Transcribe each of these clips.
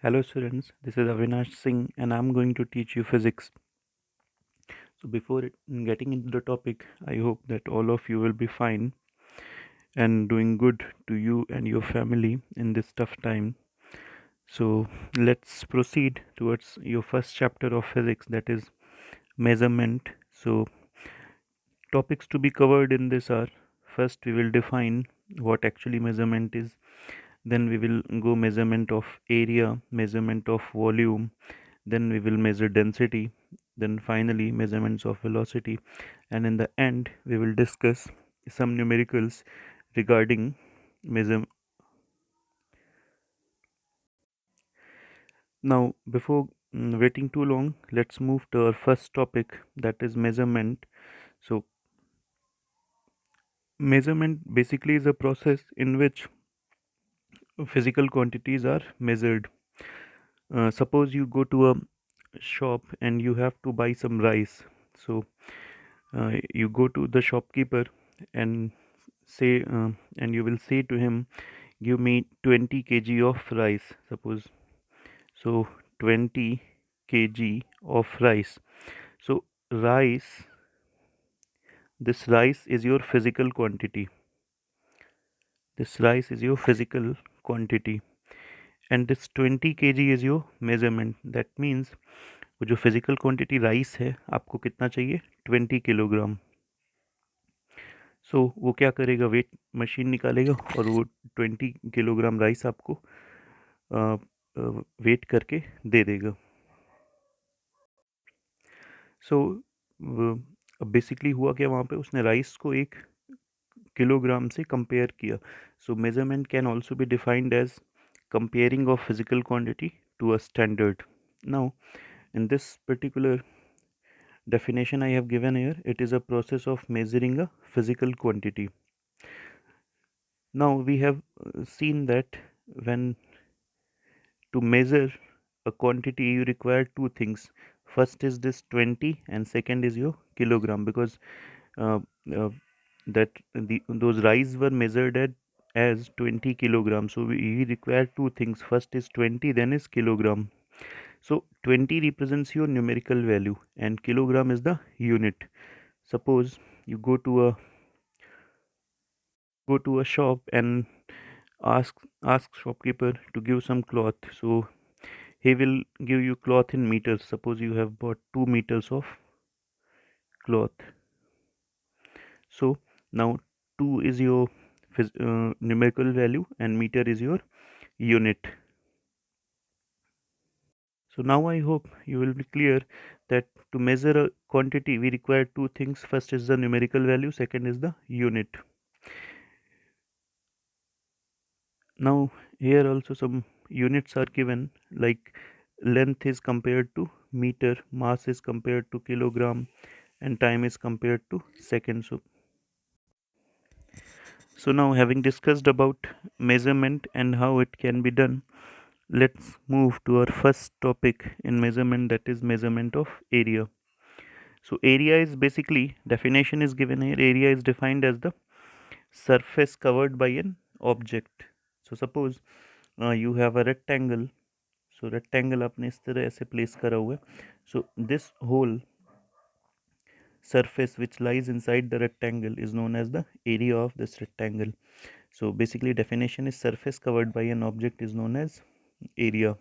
Hello students, this is Avinash Singh and I'm going to teach you physics. So getting into the topic, I hope that all of you will be fine and doing good to you and your family in this tough time. So let's proceed towards your first chapter of physics, that is measurement. So topics to be covered in this are: first we will define what actually measurement is, then we will go measurement of area, measurement of volume, then we will measure density, then finally measurements of velocity, and in the end we will discuss some numericals regarding measure. Now before waiting too long, let's move to our first topic, that is measurement. So measurement basically is a process in which physical quantities are measured. Suppose you go to a shop and you have to buy some rice. So you go to the shopkeeper and and you will say to him, give me 20 kg of rice, suppose. So 20 kg of rice. So rice, this rice is your physical quantity. This rice is your physical quantity, and this 20 kg is your measurement. That means वो जो physical quantity rice है आपको कितना चाहिए, 20 kilogram. सो वो क्या करेगा, weight machine निकालेगा और वो 20 किलोग्राम राइस आपको वेट करके दे देगा. सो अब बेसिकली हुआ क्या, वहाँ पे उसने राइस को एक किलोग्राम से कंपेयर किया. So measurement can also be defined as comparing of physical quantity to a standard. Now, in this particular definition I have given here, it is a process of measuring a physical quantity. Now, we have seen that when to measure a quantity you require two things. First is this 20 and second is your kilogram, because uh, uh, those rice were measured at as 20 kilograms. So we require two things. First is 20, then is kilogram. So 20 represents your numerical value and kilogram is the unit. Suppose you go to a shop and ask shopkeeper to give some cloth. So he will give you cloth in meters. Suppose you have bought 2 meters of cloth. So now 2 is your numerical value and meter is your unit. So now I hope you will be clear that to measure a quantity we require two things. First is the numerical value, second is the unit. Now here also some units are given, like length is compared to meter, mass is compared to kilogram, and time is compared to second. So now, having discussed about measurement and how it can be done, let's move to our first topic in measurement, that is measurement of area. So area is basically, definition is given here, area is defined as the surface covered by an object. So suppose you have a rectangle. So rectangle आपने इस तरह ऐसे place करा हुआ है. So this whole surface which lies inside the rectangle is known as the area of this rectangle. So basically definition is surface covered by an object is known as area.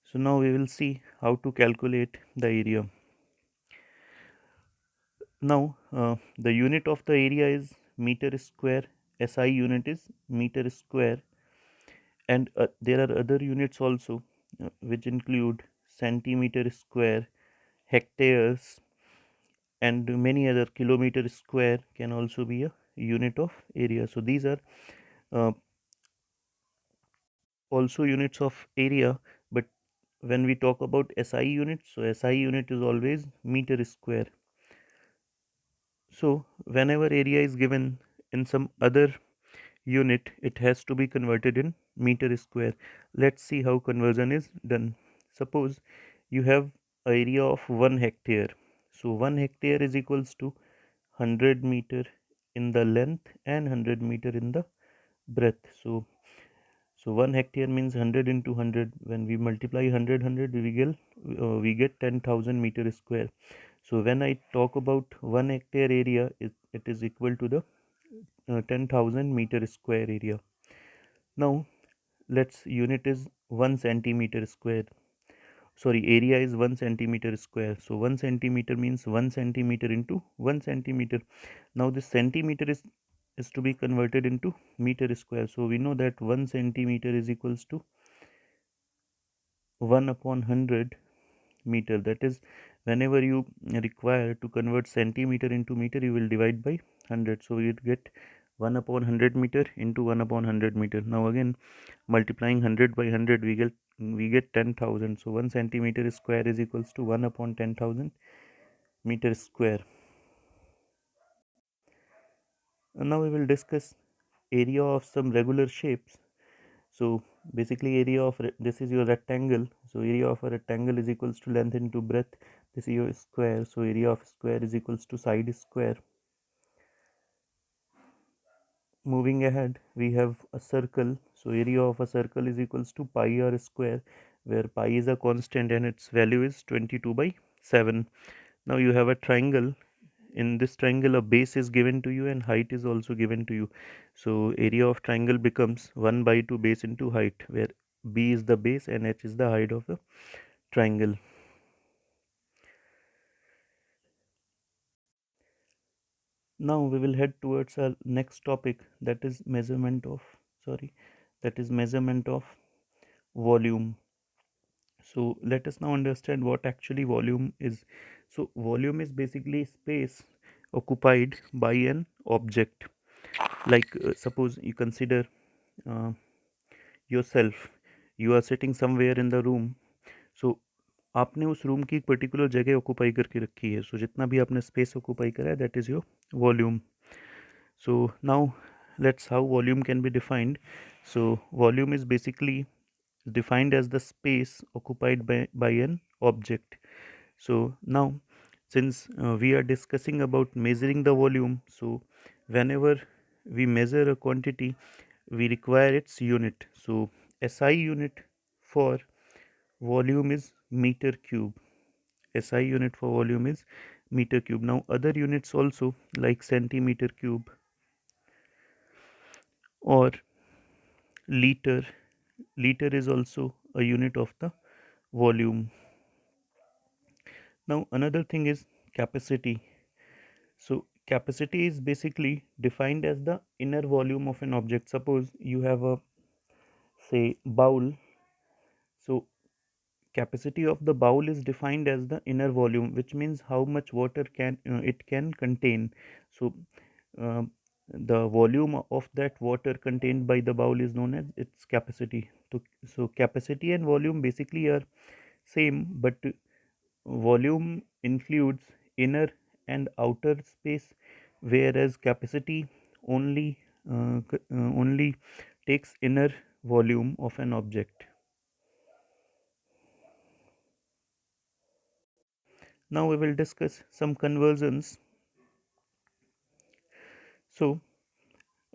So now we will see how to calculate the area. Now the unit of the area is meter square. SI unit is meter square, and there are other units also which include centimeter square, hectares, and many other. Kilometer square can also be a unit of area. So these are uh, also units of area, but when we talk about SI unit, so SI unit is always meter square. So whenever area is given in some other unit, it has to be converted in meter square. Let's see how conversion is done. Suppose you have area of 1 hectare. So 1 hectare is equals to 100 meter in the length and 100 meter in the breadth. So So 1 hectare means 100 into 100. When we multiply 100 we get 10,000 meter square. So when I talk about 1 hectare area, it is equal to the 10,000 meter square area. Now let's unit is 1 centimeter square. Sorry, area is 1 centimeter square. So 1 centimeter means 1 centimeter into 1 centimeter. Now this centimeter is to be converted into meter square. So we know that 1 centimeter is equals to 1 upon 100 meter. That is, whenever you require to convert centimeter into meter, you will divide by 100. So you get 1 upon 100 meter into 1 upon 100 meter. Now again, multiplying 100 by 100, we get 10,000. So 1 centimeter square is equals to 1 upon 10,000 meter square. And now we will discuss area of some regular shapes. So basically area of this is your rectangle. So area of a rectangle is equals to length into breadth. This is your square. So area of square is equals to side square. Moving ahead, we have a circle. So area of a circle is equals to pi r square, where pi is a constant and its value is 22 by 7. Now you have a triangle. In this triangle, a base is given to you and height is also given to you. So area of triangle becomes 1 by 2 base into height, where b is the base and h is the height of the triangle. Now we will head towards our next topic, that is measurement of volume. So let us now understand what actually volume is. So volume is basically space occupied by an object. Like suppose you consider uh, yourself, you are sitting somewhere in the room. So आपने उस room की एक particular जगह occupy करके रखी है. सो जितना भी आपने स्पेस ऑक्यूपाई करा है, that is your volume. So now let's how volume can be defined. So volume is basically defined as the space occupied by an object. So now since we are discussing about measuring the volume, so whenever we measure a quantity, we require its unit. So SI unit for volume is meter cube. SI unit for volume is meter cube. Now other units also, like centimeter cube or liter. Liter is also a unit of the volume. Now another thing is capacity. So capacity is basically defined as the inner volume of an object. Suppose you have a, say, bowl. So capacity of the bowl is defined as the inner volume, which means how much water can it can contain. So uh, the volume of that water contained by the bowl is known as its capacity. So capacity and volume basically are same, but volume includes inner and outer space, whereas capacity only only takes inner volume of an object. Now we will discuss some conversions. So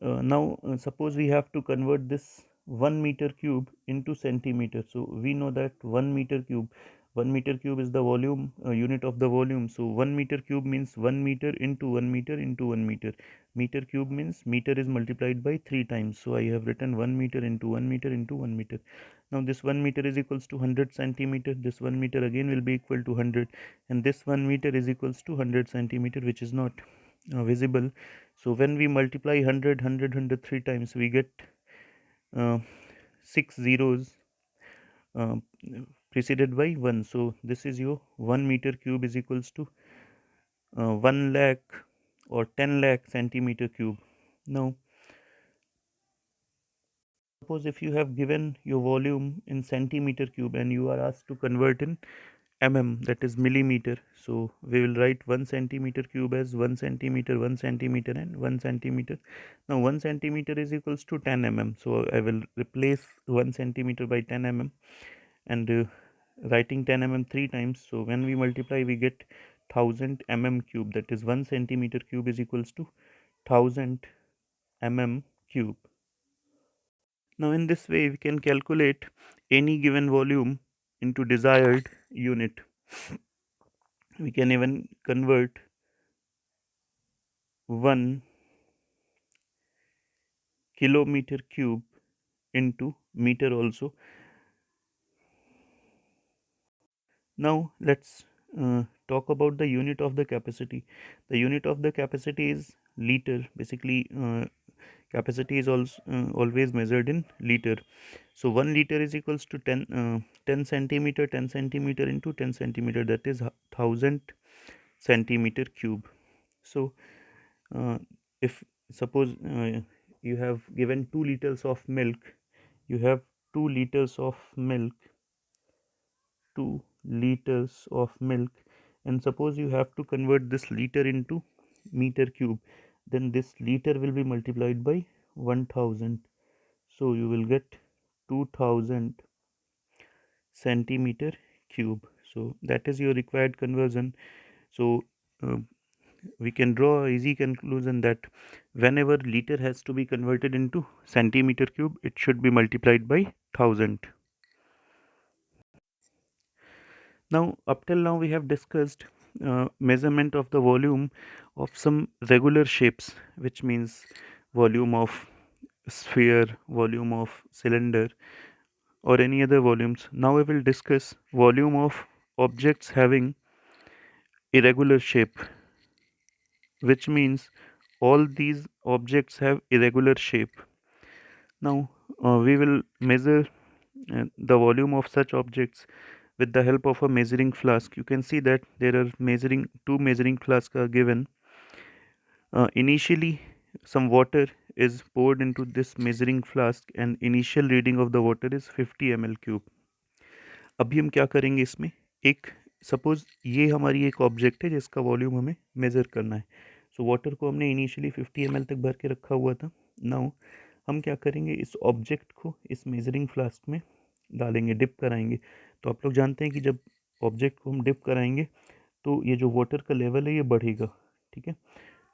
now suppose we have to convert this 1 meter cube into centimeter. So we know that 1 meter cube is the volume unit of the volume. So 1 meter cube means 1 meter into 1 meter into 1 meter. Meter cube means meter is multiplied by 3 times. So I have written 1 meter into 1 meter into 1 meter. Now this 1 meter is equals to 100 centimeter. This 1 meter again will be equal to 100, and this 1 meter is equals to 100 centimeter, which is not visible. So when we multiply 100 3 times, we get uh, 6 zeros uh, preceded by 1. So this is your 1 meter cube is equals to 1 lakh or 10 lakh centimeter cube. Now suppose if you have given your volume in centimeter cube and you are asked to convert in mm, that is millimeter. So we will write 1 centimeter cube as 1 centimeter, 1 centimeter and 1 centimeter. Now 1 centimeter is equals to 10 mm. So I will replace 1 centimeter by 10 mm and writing 10 mm 3 times. So when we multiply, we get 1000 mm cube. That is 1 centimeter cube is equals to 1000 mm cube. Now in this way we can calculate any given volume into desired unit. We can even convert 1 kilometer cube into meter also. Now let's talk about the unit of the capacity. The unit of the capacity is liter. Basically, capacity is also always measured in liter. So 1 liter is equals to 10 centimeter, 10 centimeter into 10 centimeter, that is 1000 centimeter cube. So uh, if suppose you have given 2 liters of milk, you have 2 liters of milk, 2 liters of milk, and suppose you have to convert this liter into meter cube, then this liter will be multiplied by 1000, so you will get 2000 centimeter cube. So that is your required conversion. So uh, we can draw a easy conclusion that whenever liter has to be converted into centimeter cube, it should be multiplied by 1000. Now, up till now, we have discussed measurement of the volume of some regular shapes, which means volume of sphere, volume of cylinder, or any other volumes. Now, we will discuss volume of objects having irregular shape, which means all these objects have irregular shape. Now, we will measure the volume of such objects with the help of a measuring flask. You can see that there are two measuring flasks are given. Initially some water is poured into this measuring flask and initial reading of the water is 50 ml cube. अभी हम क्या करेंगे इसमें, एक suppose ये हमारी एक object है जिसका वॉल्यूम हमें मेज़र करना है. सो वाटर को हमने इनिशियली 50 ml तक भर के रखा हुआ था. नाउ हम क्या करेंगे, इस ऑब्जेक्ट को इस मेजरिंग फ्लास्क में डालेंगे, डिप कराएंगे. तो आप लोग जानते हैं कि जब ऑब्जेक्ट को हम डिप कराएंगे तो ये जो वाटर का लेवल है ये बढ़ेगा. ठीक है.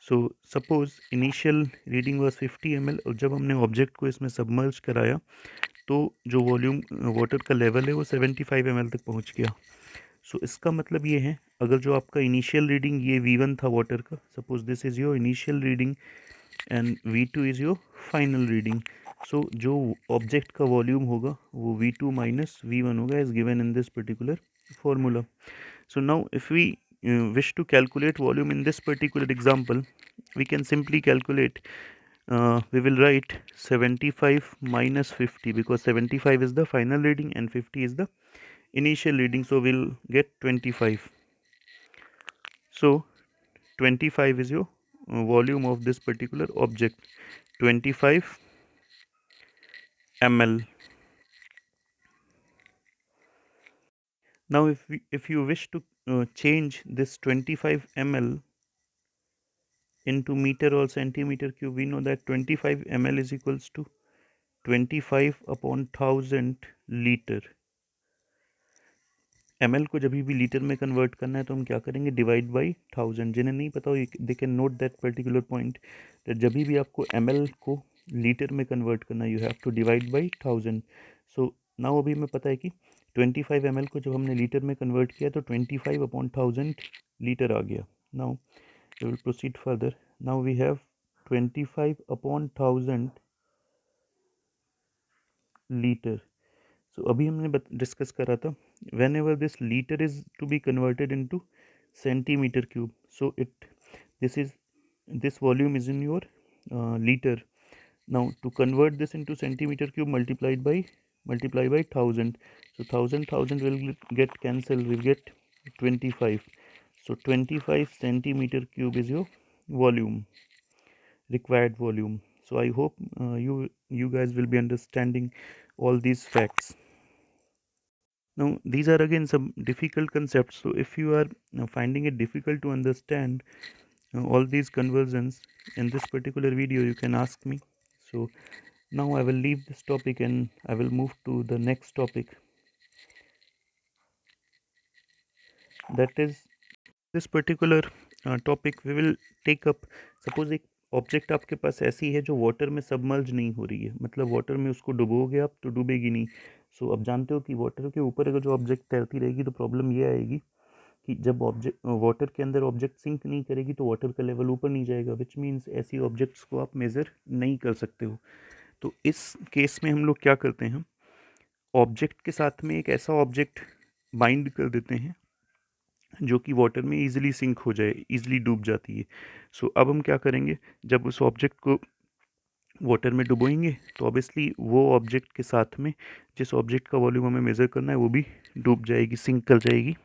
So suppose initial reading was 50 ml और जब हमने ऑब्जेक्ट को इसमें सबमर्ज कराया तो जो वॉल्यूम वाटर का लेवल है वो 75 ml तक पहुंच गया. सो इसका मतलब ये है, अगर जो आपका इनिशियल रीडिंग ये V1 था वाटर का, suppose this is your initial reading and V2 is your final reading. So जो ऑब्जेक्ट का वॉल्यूम होगा वो V2 माइनस V1 होगा as given in this particular formula. So now if we wish to calculate volume in this particular example, we can simply calculate, we will write 75 minus 50 because 75 is the final reading and 50 is the initial reading, so we'll get 25. So 25 is your volume of this particular object, 25 ml. Now if you wish to change this 25 ml into meter or centimeter cube, we know that 25 ml is equals to 25 upon 1000 litre. ml को जब भी litre में convert करना है तो हम क्या करेंगे, डिवाइड बाई 1000. जिन्हें नहीं पता हो they can note that particular point, that जब भी आपको ml को लीटर में कन्वर्ट करना है you have to divide by 1000. So now अभी हमें पता है कि 25 ml को जब हमने लीटर में कन्वर्ट किया तो 25 अपॉन 1000 लीटर आ गया. Now we will proceed further. Now we have 25 upon 1000 litre. So अभी हमने डिस्कस करा था whenever this litre is to be converted into centimetre cube, so it this is this volume is in your liter. Now to convert this into centimeter cube, multiply by 1000. So 1000 will get cancelled, we'll get 25. So 25 centimeter cube is your volume, required volume. So I hope you guys will be understanding all these facts. Now these are again some difficult concepts, so if you are finding it difficult to understand all these conversions in this particular video, you can ask me. So now I will leave this topic and I will move to the next topic, that is this particular topic we will take up. Suppose object आपके पास ऐसी है जो water में submerge नहीं हो रही है, मतलब वाटर में उसको डुबोगे आप तो डूबेगी नहीं। सो अब जानते हो कि वाटर के ऊपर अगर जो ऑब्जेक्ट तैरती रहेगी तो प्रॉब्लम ये आएगी कि जब ऑब्जेक्ट वाटर के अंदर ऑब्जेक्ट सिंक नहीं करेगी तो वाटर का लेवल ऊपर नहीं जाएगा, विच मीन्स ऐसी ऑब्जेक्ट्स को आप मेज़र नहीं कर सकते हो। तो इस केस में हम लोग क्या करते हैं, ऑब्जेक्ट के साथ में एक ऐसा ऑब्जेक्ट बाइंड कर देते हैं जो कि वाटर में इजीली सिंक हो जाए, इजीली डूब जाती है। सो अब हम क्या करेंगे, जब उस ऑब्जेक्ट को वाटर में डुबोएंगे तो ऑब्वियसली वो ऑब्जेक्ट के साथ में जिस ऑब्जेक्ट का वॉल्यूम हमें मेज़र करना है वो भी डूब जाएगी, सिंक कर जाएगी।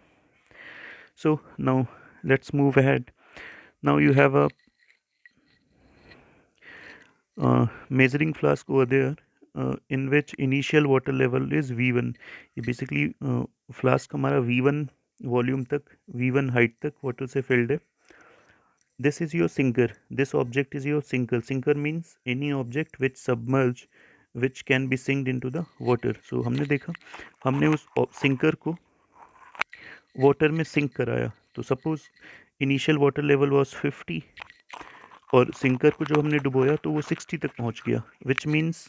So now let's move ahead. Now you have a measuring flask over there in which initial water level is V1। ये बेसिकली फ्लास्क हमारा V1 वॉल्यूम तक, V1 हाइट तक वाटर से फिल्ड है। This is your sinker, this object is your sinker। sinker means any object which submerge, which can be sinked into the water। so हमने देखा, हमने उस sinker को वाटर में सिंक कराया, तो suppose initial water level was 50 और sinker को जो हमने डुबोया तो वो 60 तक पहुंच गया, विच मीन्स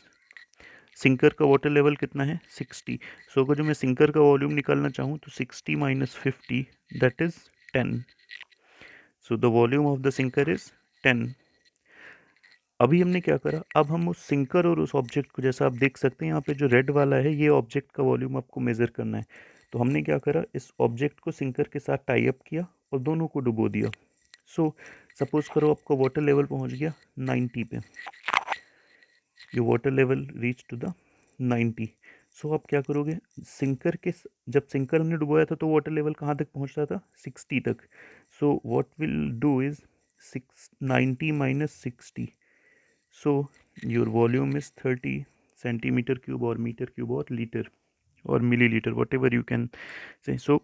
सिंकर का वाटर लेवल कितना है 60। सो अगर जो मैं सिंकर का वॉल्यूम निकालना चाहूँ तो 60 minus 50 that is 10। So the volume of the sinker is 10। अभी हमने क्या करा, अब हम उस सिंकर और उस ऑब्जेक्ट को, जैसा आप देख सकते हैं यहाँ पे जो रेड वाला है ये ऑब्जेक्ट का वॉल्यूम आपको मेज़र करना है, तो हमने क्या करा, इस ऑब्जेक्ट को सिंकर के साथ टाई अप किया और दोनों को डुबो दिया। सो सपोज करो आपका वाटर लेवल पहुँच गया 90 पे, your water level reach to the 90। So आप क्या करोगे, सिंकर के जब सिंकर हमने डुबोया था तो वाटर लेवल कहाँ तक पहुँच रहा था 60 तक। So what will do is 90 minus 60। So your volume is 30 centimetre cube और मीटर क्यूब और लीटर और millilitre, whatever you can say. So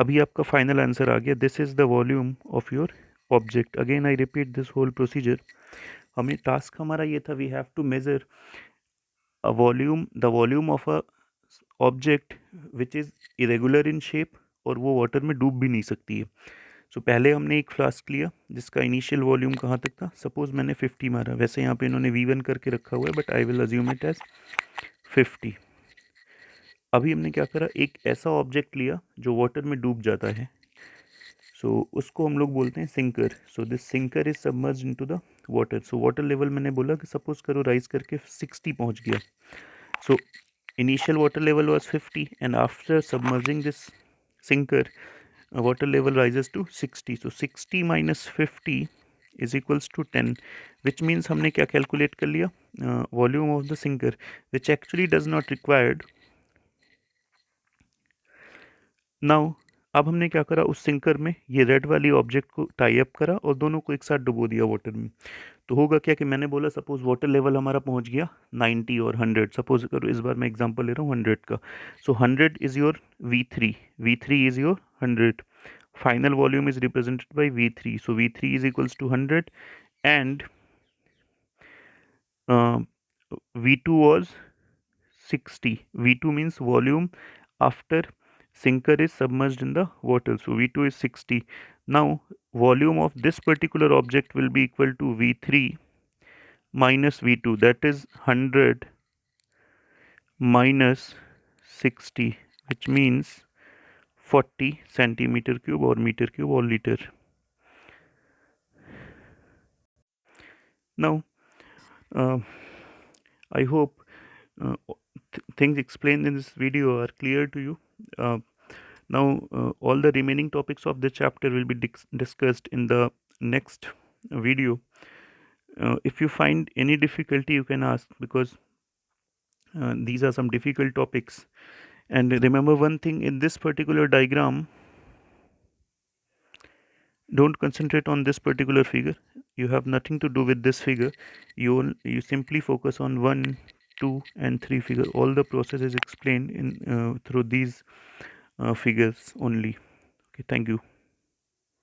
अभी आपका फाइनल आंसर आ गया, this is the volume of your object. Again I repeat this whole procedure. हमें task हमारा ये था, we have to measure a volume, the volume of a object which is irregular in shape और वो water में डूब भी नहीं सकती है। सो पहले हमने एक फ्लास्क लिया जिसका इनिशियल वॉल्यूम कहाँ तक था, सपोज मैंने 50 मारा, वैसे यहाँ पे इन्होंने V1 करके रखा हुआ है but I will assume it as 50। अभी हमने क्या करा, एक ऐसा ऑब्जेक्ट लिया जो वाटर में डूब जाता है, उसको हम लोग बोलते हैं sinker. So this sinker is submerge into the water. So water level मैंने बोला कि सपोज करो राइज करके 60 पहुंच गया। सो initial water level was 50 and after submerging this sinker water level rises to 60। so 60 minus 50 is equals to 10, which means हमने क्या calculate कर लिया, volume of the sinker, which actually does not required। now अब हमने क्या करा, उस sinker में ये रेड वाली ऑब्जेक्ट को टाई अप करा और दोनों को एक साथ डुबो दिया वाटर में। तो होगा क्या कि मैंने बोला सपोज वाटर लेवल हमारा पहुंच गया 90 और 100, सपोज करो इस बार मैं एग्जांपल ले रहा हूँ 100 का। So 100 is your V3, V3 is your 100, final volume is represented by V3। So V3 is equals to 100 and V2 was 60। V2 means volume after sinker is submerged in the water, so V2 is 60। now volume of this particular object will be equal to V3 minus V2, that is 100 minus 60, which means 40 centimeter cube or meter cube or liter। now uh, I hope things explained in this video are clear to you। uh, now all the remaining topics of the chapter will be discussed in the next video। if you find any difficulty you can ask, because these are some difficult topics। and remember one thing, in this particular diagram don't concentrate on this particular figure, you have nothing to do with this figure, you simply focus on 1, 2 and 3 figure. all the process is explained in through these figures only। okay, thank you।